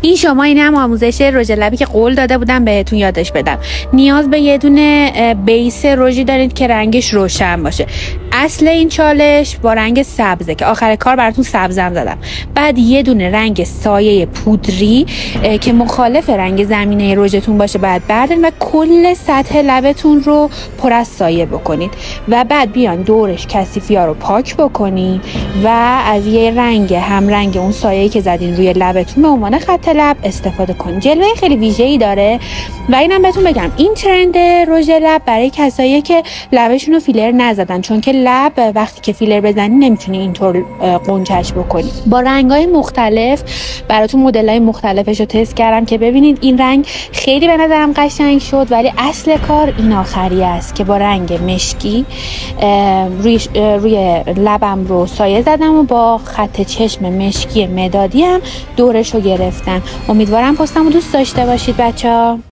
این شما این هم آموزش رژ لبی که قول داده بودم بهتون یادش بدم. نیاز به یه دونه بیس رژی دارید که رنگش روشن باشه. اصل این چالش با رنگ سبزه که آخر کار براتون سبزم زدم. بعد یه دونه رنگ سایه پودری که مخالف رنگ زمینه رژتون باشه بعد بردارید و کل سطح لبتون رو پر از سایه بکنید و بعد بیان دورش کثیفی‌ها رو پاک بکنید و از یه رنگ هم رنگ اون سایه‌ای که زدین روی لبتون به عنوان خط لب استفاده کنید. جلوه خیلی ویژه‌ای داره و اینم بهتون بگم این ترند رژ لب برای کسایی که لبشون رو فیلر نزدن، چون که لب وقتی که فیلر بزنی نمیتونی اینطور قنچش بکنی. با رنگ‌های مختلف براتون مدل‌های مختلفش رو تست کردم که ببینید این رنگ خیلی به نظرم قشنگ شد، ولی اصل کار این آخری است که با رنگ مشکی روی لبم رو سایه زدم و با خط چشم مشکی مدادی هم دورش رو گرفتم. امیدوارم پستم رو دوست داشته باشید بچه‌ها.